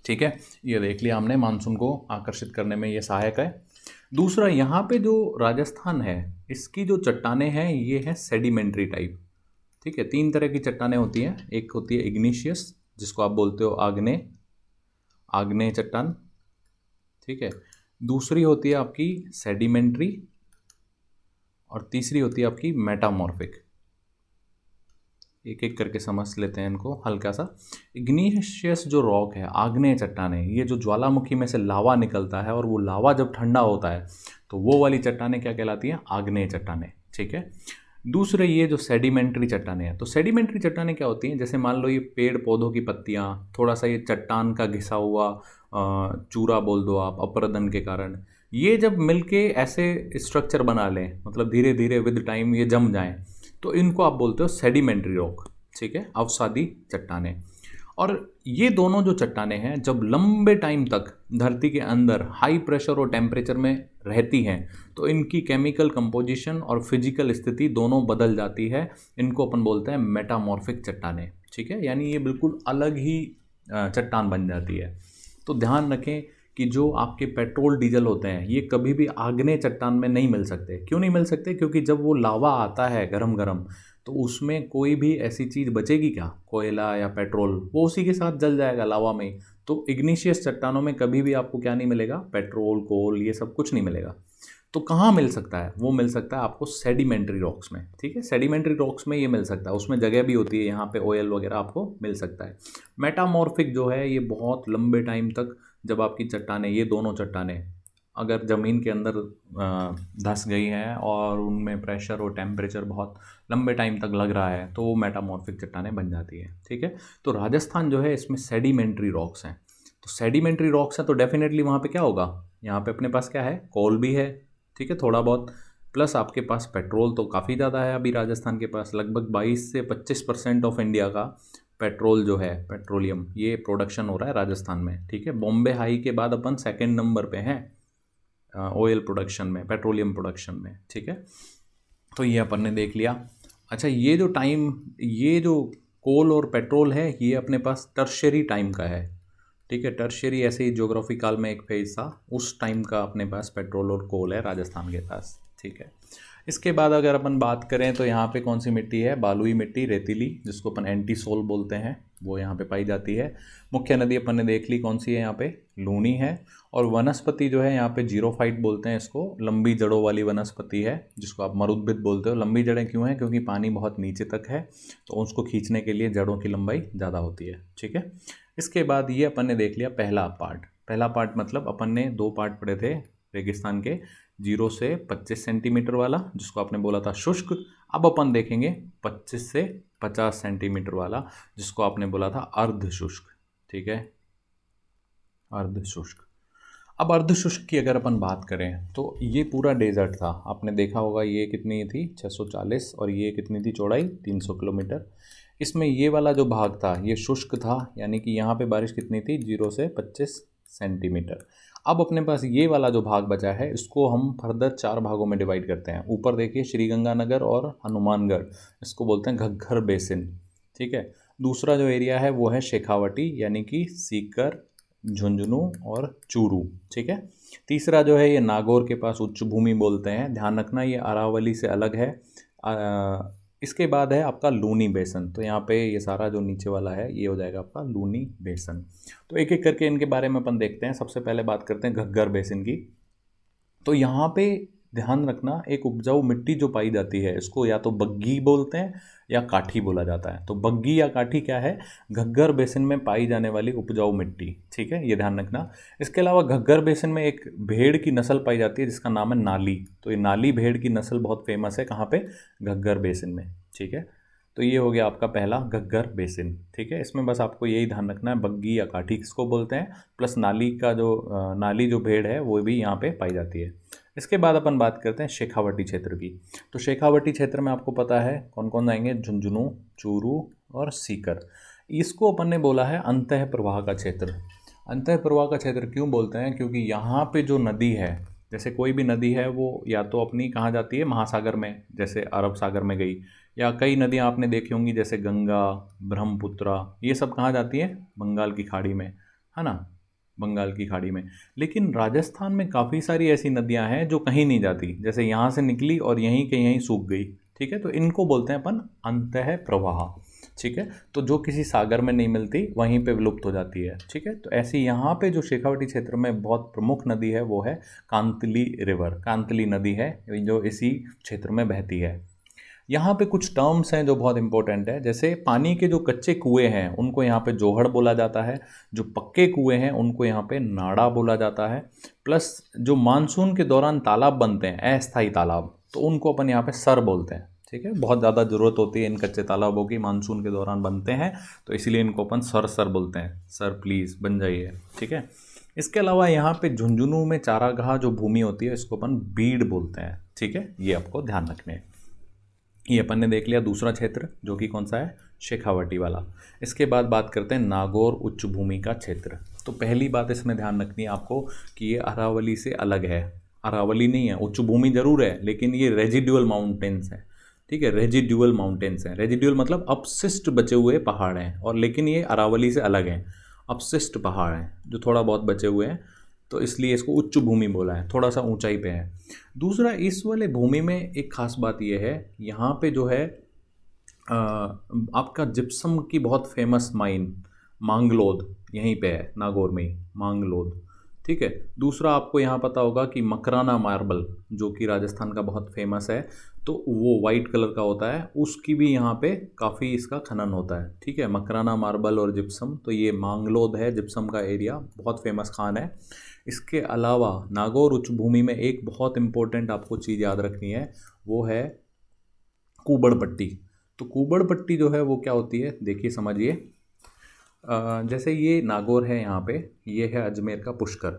ठीक है। ये देख लिया हमने, मानसून को आकर्षित करने में ये सहायक है। दूसरा यहाँ पे जो राजस्थान है, इसकी जो चट्टानें हैं ये है सेडिमेंट्री टाइप। ठीक है, 3 तरह की चट्टानें होती हैं। एक होती है इग्निशियस, जिसको आप बोलते हो आग्नेय चट्टान। ठीक है, दूसरी होती है आपकी सेडिमेंट्री, और तीसरी होती है आपकी मेटामॉर्फिक। एक एक करके समझ लेते हैं इनको हल्का सा। इग्निशियस जो रॉक है, आग्नेय चट्टानें, ये जो ज्वालामुखी में से लावा निकलता है और वो लावा जब ठंडा होता है तो वो वाली चट्टानें क्या कहलाती हैं? आग्नेय चट्टानें। ठीक है, दूसरे ये जो सेडिमेंट्री चट्टानें हैं, तो सेडिमेंट्री चट्टानें क्या होती हैं? जैसे मान लो ये पेड़ पौधों की पत्तियाँ, थोड़ा सा ये चट्टान का घिसा हुआ चूरा बोल दो आप, अपरदन के कारण ये जब मिलके ऐसे स्ट्रक्चर बना लें, मतलब धीरे धीरे विद टाइम ये जम जाएं, तो इनको आप बोलते हो सेडिमेंट्री रॉक। ठीक है, अवसादी चट्टानें। और ये दोनों जो चट्टानें हैं जब लंबे टाइम तक धरती के अंदर हाई प्रेशर और टेम्परेचर में रहती हैं तो इनकी केमिकल कंपोजिशन और फिजिकल स्थिति दोनों बदल जाती है। इनको अपन बोलते हैं मेटामॉर्फिक चट्टानें। ठीक है, यानी ये बिल्कुल अलग ही चट्टान बन जाती है। तो ध्यान रखें कि जो आपके पेट्रोल डीजल होते हैं ये कभी भी आग्नेय चट्टान में नहीं मिल सकते। क्यों नहीं मिल सकते? क्योंकि जब वो लावा आता है गरम गरम, तो उसमें कोई भी ऐसी चीज़ बचेगी क्या? कोयला या पेट्रोल, वो उसी के साथ जल जाएगा लावा में ही। तो इग्निशियस चट्टानों में कभी भी आपको क्या नहीं मिलेगा? पेट्रोल, कोल, ये सब कुछ नहीं मिलेगा। तो कहाँ मिल सकता है? वो मिल सकता है आपको सेडिमेंट्री रॉक्स में। ठीक है, सेडिमेंट्री रॉक्स में ये मिल सकता है, उसमें जगह भी होती है, यहाँ पे ऑयल वगैरह आपको मिल सकता है। मेटामॉर्फिक जो है ये बहुत लंबे टाइम तक, जब आपकी चट्टानें, ये दोनों चट्टानें अगर ज़मीन के अंदर धंस गई हैं और उनमें प्रेशर और टेम्परेचर बहुत लंबे टाइम तक लग रहा है, तो वो मेटामॉर्फिक चट्टानें बन जाती हैं। ठीक है, तो राजस्थान जो है इसमें सेडिमेंट्री रॉक्स हैं। तो सेडिमेंट्री रॉक्स हैं तो डेफिनेटली वहाँ पे क्या होगा? यहाँ पे अपने पास क्या है? कोल भी है। ठीक है, थोड़ा बहुत, प्लस आपके पास पेट्रोल तो काफ़ी ज़्यादा है। अभी राजस्थान के पास लगभग 22 से 25% ऑफ इंडिया का पेट्रोल जो है, पेट्रोलियम, ये प्रोडक्शन हो रहा है राजस्थान में। ठीक है, बॉम्बे हाई के बाद अपन सेकंड नंबर पे हैं ऑयल प्रोडक्शन में, पेट्रोलियम प्रोडक्शन में। ठीक है, तो ये अपन ने देख लिया। अच्छा, ये जो कोल और पेट्रोल है ये अपने पास टर्शियरी टाइम का है। ठीक है, टर्शियरी ऐसे ही ज्योग्राफी काल में एक फेज था, उस टाइम का अपने पास पेट्रोल और कोल है राजस्थान के पास। ठीक है, इसके बाद अगर अपन बात करें तो यहाँ पे कौन सी मिट्टी है? बालुई मिट्टी, रेतीली, जिसको अपन एंटी सोल बोलते हैं, वो यहाँ पे पाई जाती है। मुख्य नदी अपन ने देख ली, कौन सी है यहाँ पे? लूनी है। और वनस्पति जो है यहाँ पे जीरोफाइट बोलते हैं इसको, लंबी जड़ों वाली वनस्पति है, जिसको आप मरुद्भिद बोलते हो। लंबी जड़ें क्यों हैं? क्योंकि पानी बहुत नीचे तक है, तो उसको खींचने के लिए जड़ों की लंबाई ज़्यादा होती है। ठीक है, इसके बाद ये अपन ने देख लिया पहला पार्ट, मतलब अपन ने 2 पार्ट पढ़े थे रेगिस्तान के, 0 से 25 सेंटीमीटर वाला, जिसको आपने बोला था शुष्क। अब अपन देखेंगे 25 से 50 सेंटीमीटर वाला, जिसको आपने बोला था अर्ध शुष्क। ठीक है, अर्ध शुष्क। अब अर्ध शुष्क की अगर अपन बात करें तो ये पूरा डेजर्ट था। आपने देखा होगा ये कितनी थी? 640, और ये कितनी थी चौड़ाई? 300 किलोमीटर। इसमें ये वाला जो भाग था ये शुष्क था, यानी कि यहाँ पे बारिश कितनी थी? 0 से 25 सेंटीमीटर। अब अपने पास ये वाला जो भाग बचा है इसको हम फर्दर 4 भागों में डिवाइड करते हैं। ऊपर देखिए श्रीगंगानगर और हनुमानगढ़, इसको बोलते हैं घग्गर बेसिन। ठीक है, दूसरा जो एरिया है वो है शेखावटी, यानी कि सीकर, झुंझुनू और चूरू। ठीक है, तीसरा जो है ये नागौर के पास उच्च भूमि बोलते हैं, ध्यान रखना ये अरावली से अलग है। इसके बाद है आपका लूनी बेसन, तो यहाँ पे ये सारा जो नीचे वाला है ये हो जाएगा आपका लूनी बेसन। तो एक एक करके इनके बारे में अपन देखते हैं। सबसे पहले बात करते हैं घग्गर बेसिन की। तो यहाँ पे ध्यान रखना, एक उपजाऊ मिट्टी जो पाई जाती है इसको या तो बग्गी बोलते हैं या काठी बोला जाता है। तो बग्गी या काठी क्या है? घग्गर बेसिन में पाई जाने वाली उपजाऊ मिट्टी। ठीक है, ये ध्यान रखना। इसके अलावा घग्गर बेसिन में एक भेड़ की नस्ल पाई जाती है जिसका नाम है नाली। तो ये नाली भेड़ की नस्ल बहुत फेमस है, कहाँ पे? घग्गर बेसिन में। ठीक है, तो ये हो गया आपका पहला घग्गर बेसिन। ठीक है, इसमें बस आपको यही ध्यान रखना है बग्गी या काठी किसको बोलते हैं, प्लस नाली जो भेड़ है वो भी यहाँ पे पाई जाती है। इसके बाद अपन बात करते हैं शेखावटी क्षेत्र की। तो शेखावटी क्षेत्र में आपको पता है कौन कौन आएंगे? झुंझुनू, चूरू और सीकर। इसको अपन ने बोला है अंतः प्रवाह का क्षेत्र। अंतः प्रवाह का क्षेत्र क्यों बोलते हैं? क्योंकि यहाँ पे जो नदी है, जैसे कोई भी नदी है वो या तो अपनी कहाँ जाती है? महासागर में, जैसे अरब सागर में गई, या कई नदियाँ आपने देखी होंगी जैसे गंगा, ब्रह्मपुत्रा, ये सब कहाँ जाती हैं? बंगाल की खाड़ी में, है ना। बंगाल की खाड़ी में। लेकिन राजस्थान में काफ़ी सारी ऐसी नदियां हैं जो कहीं नहीं जाती, जैसे यहाँ से निकली और यहीं के यहीं सूख गई, ठीक है, तो इनको बोलते हैं अपन अंतः प्रवाह, ठीक है। तो जो किसी सागर में नहीं मिलती वहीं पे विलुप्त हो जाती है, ठीक है। तो ऐसी यहाँ पे जो शेखावटी क्षेत्र में बहुत प्रमुख नदी है वो है कांतली रिवर, कांतली नदी है जो इसी क्षेत्र में बहती है। यहाँ पे कुछ टर्म्स हैं जो बहुत इंपॉर्टेंट है, जैसे पानी के जो कच्चे कुएं हैं उनको यहाँ पे जोहड़ बोला जाता है, जो पक्के कुएं हैं उनको यहाँ पे नाड़ा बोला जाता है, प्लस जो मानसून के दौरान तालाब बनते हैं अस्थायी तालाब, तो उनको अपन यहाँ पे सर बोलते हैं, ठीक है। बहुत ज़्यादा ज़रूरत होती है इन कच्चे तालाबों की, मानसून के दौरान बनते हैं, तो इसीलिए इनको अपन सर बोलते हैं, सर प्लीज़ बन जाइए, ठीक है। इसके अलावा यहाँ पे झुंझुनू में चारागाह जो भूमि होती है इसको अपन बीड बोलते हैं, ठीक है, ये आपको ध्यान रखने हैं। ये अपन ने देख लिया दूसरा क्षेत्र जो कि कौन सा है, शेखावटी वाला। इसके बाद बात करते हैं नागौर उच्च भूमि का क्षेत्र। तो पहली बात इसमें ध्यान रखनी है आपको कि ये अरावली से अलग है, अरावली नहीं है, उच्च भूमि जरूर है लेकिन ये रेजिडुअल माउंटेन्स है, ठीक है, रेजिडुअल माउंटेन्स हैं। रेजिडुअल मतलब अपशिष्ट बचे हुए पहाड़ हैं, और लेकिन ये अरावली से अलग हैं, अपशिष्ट पहाड़ हैं जो थोड़ा बहुत बचे हुए हैं, तो इसलिए इसको उच्च भूमि बोला है, थोड़ा सा ऊंचाई पे है। दूसरा, इस वाले भूमि में एक खास बात यह है, यहाँ पे जो है आपका जिप्सम की बहुत फेमस माइन मांगलोद यहीं पे है, नागौर में ही मांगलोद, ठीक है। दूसरा, आपको यहाँ पता होगा कि मकराना मार्बल जो कि राजस्थान का बहुत फेमस है, तो वो वाइट कलर का होता है, उसकी भी यहाँ पे काफ़ी इसका खनन होता है, ठीक है। मकराना मार्बल और जिप्सम, तो ये मांगलोद है जिप्सम का एरिया, बहुत फेमस खान है। इसके अलावा नागौर उच्च भूमि में एक बहुत इंपॉर्टेंट आपको चीज़ याद रखनी है, वो है कुबड़ पट्टी। तो कुबड़ पट्टी जो है वो क्या होती है, देखिए समझिए। जैसे ये नागौर है, यहाँ पे ये है अजमेर का पुष्कर,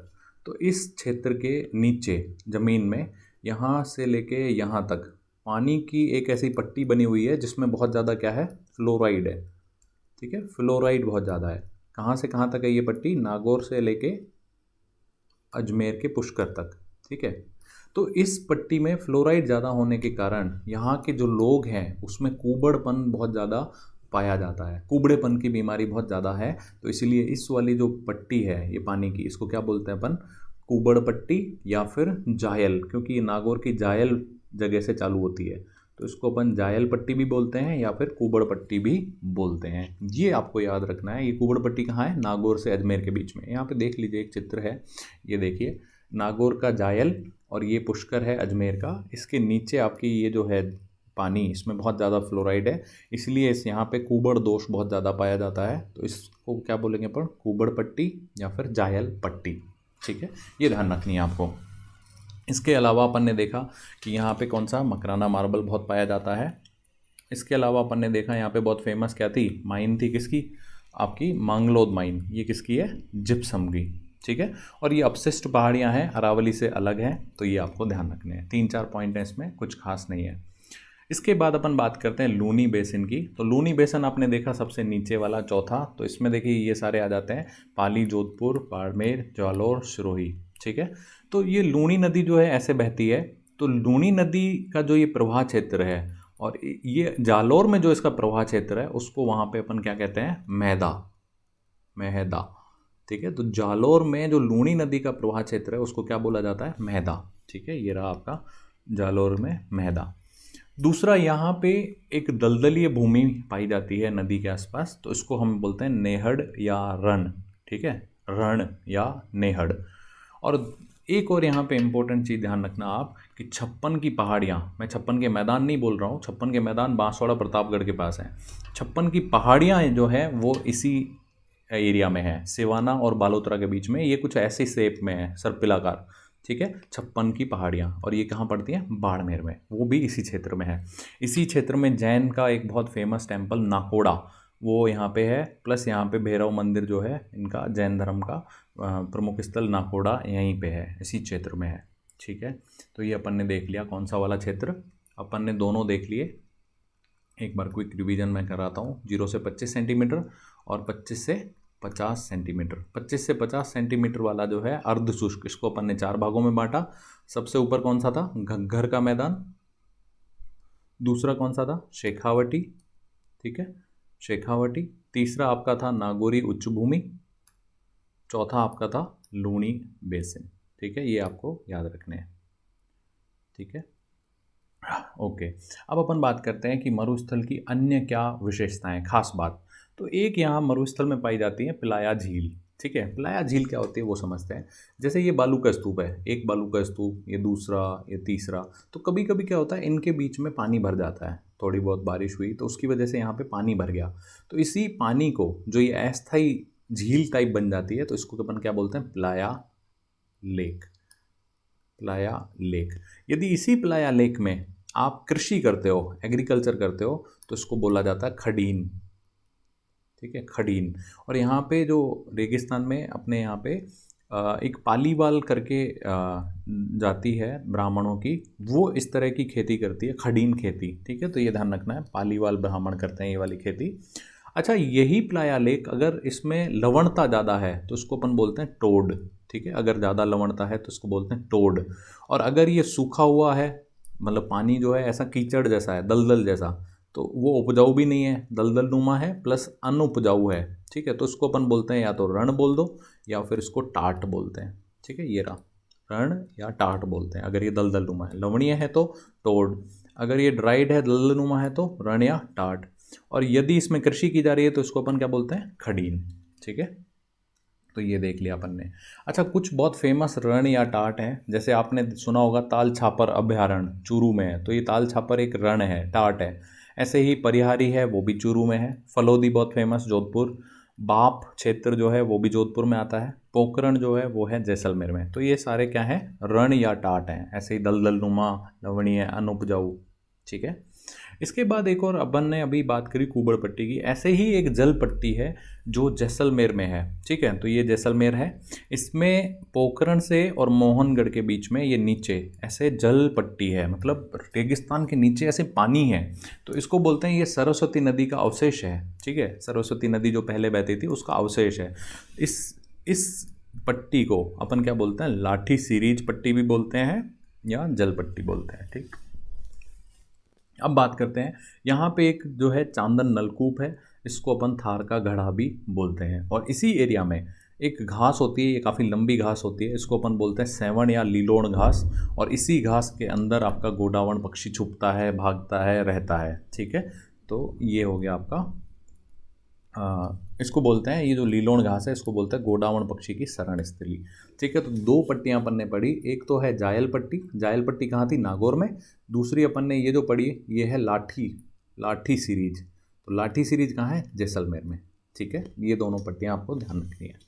तो इस क्षेत्र के नीचे ज़मीन में यहाँ से लेके यहाँ तक पानी की एक ऐसी पट्टी बनी हुई है जिसमें बहुत ज़्यादा क्या है, फ्लोराइड है, ठीक है, फ्लोराइड बहुत ज़्यादा है। कहाँ से कहाँ तक है ये पट्टी, नागौर से लेके अजमेर के पुष्कर तक, ठीक है। तो इस पट्टी में फ्लोराइड ज़्यादा होने के कारण यहाँ के जो लोग हैं उसमें कुबड़पन बहुत ज़्यादा पाया जाता है, कुबड़ेपन की बीमारी बहुत ज़्यादा है, तो इसीलिए इस वाली जो पट्टी है ये पानी की, इसको क्या बोलते हैं अपन, कुबड़ पट्टी या फिर जायल, क्योंकि ये नागौर की जायल जगह से चालू होती है, तो इसको अपन जायल पट्टी भी बोलते हैं या फिर कुबड़ पट्टी भी बोलते हैं। ये आपको याद रखना है। ये कुबड़ पट्टी कहाँ है, नागौर से अजमेर के बीच में। यहाँ पे देख लीजिए एक चित्र है, ये देखिए नागौर का जायल और ये पुष्कर है अजमेर का, इसके नीचे आपकी ये जो है पानी, इसमें बहुत ज़्यादा फ्लोराइड है, इसलिए इस यहाँ पे कुबड़ दोष बहुत ज़्यादा पाया जाता है, तो इसको क्या बोलेंगे अपन, कुबड़ पट्टी या फिर जायल पट्टी, ठीक है, ये ध्यान रखनी है आपको। इसके अलावा अपन ने देखा कि यहाँ पे कौन सा, मकराना मार्बल बहुत पाया जाता है। इसके अलावा अपन ने देखा यहाँ पे बहुत फेमस क्या थी, माइन थी किसकी, आपकी मांगलोद माइन, ये किसकी है, जिप्सम की, ठीक है। और ये अपशिष्ट पहाड़ियाँ हैं, अरावली से अलग हैं, तो ये आपको ध्यान रखने हैं। 3-4 पॉइंट हैं, इसमें कुछ खास नहीं है। इसके बाद अपन बात करते हैं लूनी बेसिन की। तो लूनी बेसिन आपने देखा सबसे नीचे वाला चौथा, तो इसमें देखिए ये सारे आ जाते हैं, पाली, जोधपुर, बाड़मेर, जालौर, सिरोही, ठीक है। तो ये लूनी नदी जो है ऐसे बहती है, तो लूनी नदी का जो ये प्रवाह क्षेत्र है, और ये जालौर में जो इसका प्रवाह क्षेत्र है उसको वहाँ पे अपन क्या कहते हैं, मैदा, महदा, ठीक है। तो जालौर में जो लूनी नदी का प्रवाह क्षेत्र है उसको क्या बोला जाता है, महदा, ठीक है। ये रहा आपका जालौर में महदा। दूसरा, यहाँ पे एक दलदलीय भूमि पाई जाती है नदी के आसपास, तो इसको हम बोलते हैं नेहड़ या रण, ठीक है, रण या नेहड़। और एक और यहाँ पे इम्पोर्टेंट चीज़ ध्यान रखना आप कि 56 की पहाड़ियाँ, मैं 56 के मैदान नहीं बोल रहा हूँ, 56 के मैदान बांसवाड़ा प्रतापगढ़ के पास हैं, 56 की पहाड़ियाँ जो हैं वो इसी एरिया में है, सिवाना और बालोतरा के बीच में, ये कुछ ऐसे शेप में है, सर्पिलाकार, ठीक है, 56 की पहाड़ियाँ। और ये कहाँ पड़ती हैं, बाड़मेर में, वो भी इसी क्षेत्र में है। इसी क्षेत्र में जैन का एक बहुत फेमस टेम्पल नाकोड़ा, वो यहाँ पे है, प्लस यहाँ पे भैरव मंदिर जो है इनका जैन धर्म का प्रमुख स्थल नाकोड़ा यहीं पे है, इसी क्षेत्र में है, ठीक है। तो ये अपन ने देख लिया कौन सा वाला क्षेत्र, अपन ने दोनों देख लिए। एक बार क्विक रिवीजन मैं कराता हूँ, 0 से 25 सेंटीमीटर और 25 से 50 सेंटीमीटर। 25 से 50 सेंटीमीटर वाला जो है अर्ध शुष्क, इसको अपन ने 4 भागों में बांटा। सबसे ऊपर कौन सा था, घग्घर का मैदान। दूसरा कौन सा था, शेखावटी, ठीक है, शेखावटी। तीसरा आपका था नागौरी उच्च भूमि। चौथा आपका था लूनी बेसिन। ठीक है, ये आपको याद रखने हैं। ठीक है, ओके। अब अपन बात करते हैं कि मरुस्थल की अन्य क्या विशेषताएं, खास बात। तो एक यहाँ मरुस्थल में पाई जाती है प्लाया झील। ठीक है, प्लाया झील क्या होती है वो समझते हैं। जैसे ये बालू का स्तूप है, एक बालू का स्तूप, ये दूसरा, ये तीसरा। तो कभी कभी क्या होता है, इनके बीच में पानी भर जाता है, थोड़ी बहुत बारिश हुई तो उसकी वजह से यहाँ पे पानी भर गया। तो इसी पानी को जो ये अस्थायी झील टाइप बन जाती है, तो इसको अपन क्या बोलते हैं, प्लाया लेक। Playa lake. यदि इसी प्लाया लेक में आप कृषि करते हो, एग्रीकल्चर करते हो, तो इसको बोला जाता है खडीन। ठीक है, खडीन। और यहाँ पे जो रेगिस्तान में अपने यहाँ पे एक पालीवाल करके जाति है ब्राह्मणों की, वो इस तरह की खेती करती है, खडीन खेती। ठीक है, तो ये ध्यान रखना है, पालीवाल ब्राह्मण करते हैं ये वाली खेती। अच्छा, यही प्लाया लेक अगर इसमें लवणता ज़्यादा है तो इसको अपन बोलते हैं टोड। ठीक है, अगर ज़्यादा लवणता है तो इसको बोलते हैं टोड। और अगर ये सूखा हुआ है, मतलब पानी जो है ऐसा कीचड़ जैसा है, दलदल जैसा, तो वो उपजाऊ भी नहीं है, दलदल नुमा है, प्लस अनुपजाऊ है। ठीक है, तो इसको अपन बोलते हैं या तो रण बोल दो या फिर इसको टाट बोलते हैं। ठीक है, ये रहा, रण या टाट बोलते हैं अगर ये दलदल नुमा है। लवणीय है तो टोड, अगर ये ड्राइड है, दलदल नुमा है, तो रण या टाट। और यदि इसमें कृषि की जा रही है तो इसको अपन क्या बोलते हैं, खडीन। ठीक है, तो ये देख लिया अपन ने। अच्छा, कुछ बहुत फेमस रण या टाट हैं, जैसे आपने सुना होगा ताल छापर अभयारण्य चूरू में है, तो ये ताल छापर एक रण है, टाट है। ऐसे ही परिहारी है, वो भी चूरू में है। फलोदी बहुत फेमस, जोधपुर। बाप क्षेत्र जो है वो भी जोधपुर में आता है। पोखरण जो है वो है जैसलमेर में। तो ये सारे क्या हैं, रण या टाट हैं। ऐसे ही दलदल नुमा, लवणीय, अनुपजाऊ। ठीक है, इसके बाद एक और अपन ने अभी बात करी कुबड़ पट्टी की, ऐसे ही एक जल पट्टी है जो जैसलमेर में है। ठीक है, तो ये जैसलमेर है, इसमें पोखरण से और मोहनगढ़ के बीच में ये नीचे ऐसे जल पट्टी है, मतलब रेगिस्तान के नीचे ऐसे पानी है। तो इसको बोलते हैं, ये सरस्वती नदी का अवशेष है। ठीक है, सरस्वती नदी जो पहले बहती थी उसका अवशेष है। इस पट्टी को अपन क्या बोलते हैं, लाठी सीरीज पट्टी भी बोलते हैं या जल पट्टी बोलते हैं। ठीक, अब बात करते हैं, यहाँ पे एक जो है चांदन नलकूप है, इसको अपन थार का घड़ा भी बोलते हैं। और इसी एरिया में एक घास होती है, ये काफ़ी लंबी घास होती है, इसको अपन बोलते हैं सेवण या लीलोण घास। और इसी घास के अंदर आपका गोडावण पक्षी छुपता है, भागता है, रहता है। ठीक है, तो ये हो गया आपका इसको बोलते हैं, ये जो लीलोण घास है इसको बोलते हैं गोडावण पक्षी की शरण स्थली। ठीक है, तो दो पट्टियां अपन ने पढ़ी, एक तो है जायल पट्टी। जायल पट्टी कहाँ थी, नागौर में। दूसरी अपन ने ये जो पढ़ी ये है लाठी सीरीज। तो लाठी सीरीज कहाँ है, जैसलमेर में। ठीक है, ये दोनों पट्टियां आपको ध्यान रखनी है।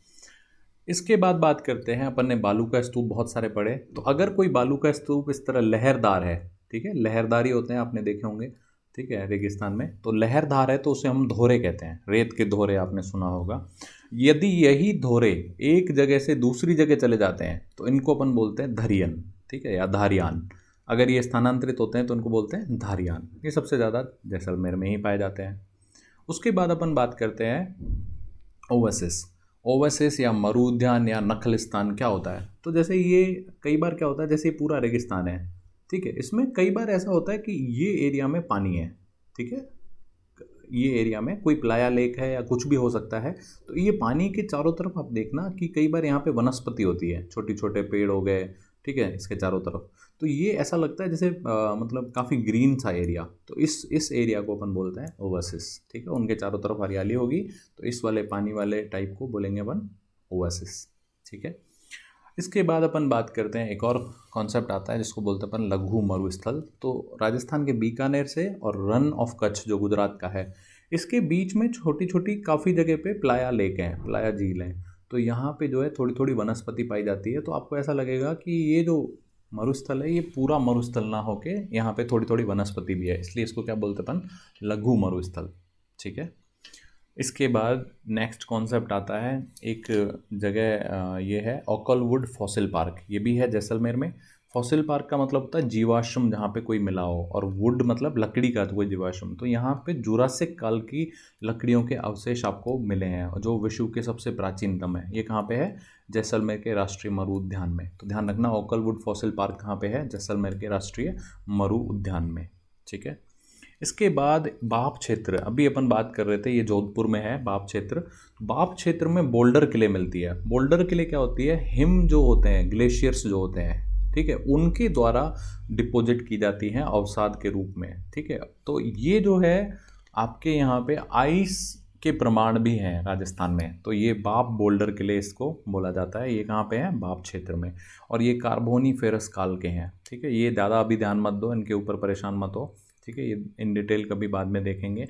इसके बाद बात करते हैं, अपन ने बालू का स्तूप बहुत सारे पढ़े। तो अगर कोई बालू का स्तूप इस तरह लहरदार है, ठीक है, लहरदारी होते हैं, आपने देखे होंगे। ठीक है, रेगिस्तान में तो लहरदार है तो उसे हम धोरे कहते हैं, रेत के धोरे आपने सुना होगा। यदि यही धोरे एक जगह से दूसरी जगह चले जाते हैं तो इनको अपन बोलते हैं धरियन। ठीक है, या धारियान। अगर ये स्थानांतरित होते हैं तो इनको बोलते हैं धारियान। ये सबसे ज़्यादा जैसलमेर में ही पाए जाते हैं। उसके बाद अपन बात करते हैं ओवसिस। ओवसिस या मरु उद्यान या नखलिस्तान क्या होता है, तो जैसे ये कई बार क्या होता है, जैसे ये पूरा रेगिस्तान है। ठीक है, इसमें कई बार ऐसा होता है कि ये एरिया में पानी है। ठीक है, ये एरिया में कोई प्लाया लेक है या कुछ भी हो सकता है। तो ये पानी के चारों तरफ आप देखना कि कई बार यहाँ पे वनस्पति होती है, छोटी छोटे पेड़ हो गए। ठीक है, इसके चारों तरफ तो ये ऐसा लगता है जैसे मतलब काफ़ी ग्रीन सा एरिया। तो इस एरिया को अपन बोलते हैं ओवसिस। ठीक है, उनके चारों तरफ हरियाली होगी, तो इस वाले पानी वाले टाइप को बोलेंगे अपन ओवसिस। ठीक है, इसके बाद अपन बात करते हैं, एक और कॉन्सेप्ट आता है जिसको बोलते हैं अपन लघु मरुस्थल। तो राजस्थान के बीकानेर से और रन ऑफ कच्छ जो गुजरात का है, इसके बीच में छोटी छोटी काफ़ी जगह पे प्लाया लेक हैं, प्लाया झील हैं। तो यहाँ पे जो है थोड़ी थोड़ी वनस्पति पाई जाती है। तो आपको ऐसा लगेगा कि ये जो मरुस्थल है ये पूरा मरुस्थल ना होके यहाँ पे थोड़ी थोड़ी वनस्पति भी है, इसलिए इसको क्या बोलते हैं अपन, लघु मरुस्थल। ठीक है, इसके बाद नेक्स्ट कॉन्सेप्ट आता है, एक जगह ये है ओकलवुड फॉसिल पार्क। ये भी है जैसलमेर में। फॉसिल पार्क का मतलब होता है जीवाश्म, जहाँ पे कोई मिला हो, और वुड मतलब लकड़ी का, तो कोई जीवाश्म। तो यहाँ पे जुरासिक काल की लकड़ियों के अवशेष आपको मिले हैं, और जो विश्व के सबसे प्राचीनतम है। ये कहाँ पे है, जैसलमेर के राष्ट्रीय मरु उद्यान में। तो ध्यान रखना, ओकलवुड फॉसिल पार्क कहाँ पे है, जैसलमेर के राष्ट्रीय मरु उद्यान में। ठीक है, इसके बाद बाप क्षेत्र, अभी अपन बात कर रहे थे ये जोधपुर में है बाप क्षेत्र। बाप क्षेत्र में बोल्डर किले मिलती है। बोल्डर किले क्या होती है, हिम जो होते हैं, ग्लेशियर्स जो होते हैं, ठीक है, उनके द्वारा डिपॉजिट की जाती हैं अवसाद के रूप में। ठीक है, तो ये जो है आपके यहाँ पे आइस के प्रमाण भी हैं राजस्थान में। तो ये बाप बोल्डर किले इसको बोला जाता है। ये कहाँ पे है, बाप क्षेत्र में। और ये कार्बोनीफेरस काल के हैं। ठीक है, ये ज़्यादा अभी ध्यान मत दो, इनके ऊपर परेशान मत हो। ठीक है, ये इन डिटेल कभी बाद में देखेंगे।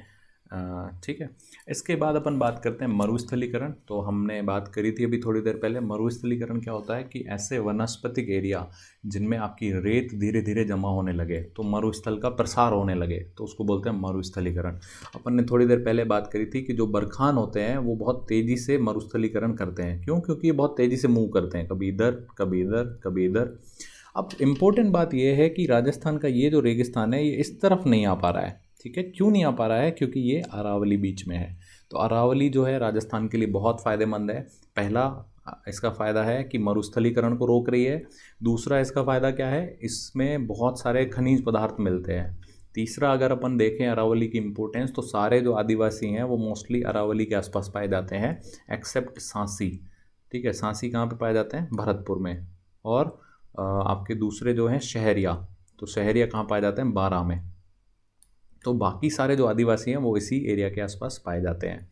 ठीक है, इसके बाद अपन बात करते हैं मरुस्थलीकरण। तो हमने बात करी थी अभी थोड़ी देर पहले। मरुस्थलीकरण क्या होता है कि ऐसे वनस्पतिक एरिया जिनमें आपकी रेत धीरे धीरे जमा होने लगे, तो मरुस्थल का प्रसार होने लगे, तो उसको बोलते हैं मरुस्थलीकरण। अपन ने थोड़ी देर पहले बात करी थी कि जो बरखान होते हैं वो बहुत तेज़ी से मरुस्थलीकरण करते हैं। क्यों? क्योंकि ये बहुत तेज़ी से मूव करते हैं, कभी इधर कभी इधर कभी इधर। अब इम्पोर्टेंट बात यह है कि राजस्थान का ये जो रेगिस्तान है ये इस तरफ नहीं आ पा रहा है। ठीक है, क्यों नहीं आ पा रहा है? क्योंकि ये अरावली बीच में है। तो अरावली जो है राजस्थान के लिए बहुत फ़ायदेमंद है। पहला इसका फ़ायदा है कि मरुस्थलीकरण को रोक रही है। दूसरा इसका फ़ायदा क्या है, इसमें बहुत सारे खनिज पदार्थ मिलते हैं। तीसरा, अगर अपन देखें अरावली की इम्पोर्टेंस, तो सारे जो आदिवासी हैं वो मोस्टली अरावली के आसपास पाए जाते हैं, एक्सेप्ट सांसी। ठीक है, सांसी कहाँ पे पाए जाते हैं? भरतपुर में। और आपके दूसरे जो हैं शहरिया, तो शहरिया कहाँ पाए जाते हैं? बारां में। तो बाकी सारे जो आदिवासी हैं वो इसी एरिया के आसपास पाए जाते हैं।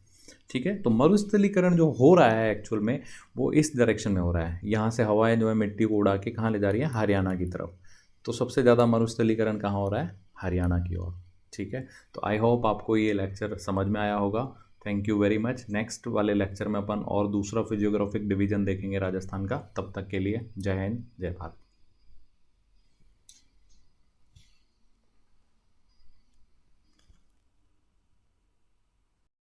ठीक है, तो मरुस्थलीकरण जो हो रहा है एक्चुअल में वो इस डायरेक्शन में हो रहा है। यहाँ से हवाएं जो है मिट्टी को उड़ा के कहाँ ले जा रही है? हरियाणा की तरफ। तो सबसे ज़्यादा मरुस्थलीकरण कहाँ हो रहा है? हरियाणा की ओर। ठीक है, तो आई होप आपको ये लेक्चर समझ में आया होगा। Thank you very much. Next वाले लेक्चर में अपन और दूसरा फिजियोग्राफिक डिवीजन देखेंगे राजस्थान का। तब तक के लिए जय हिंद, जय भारत।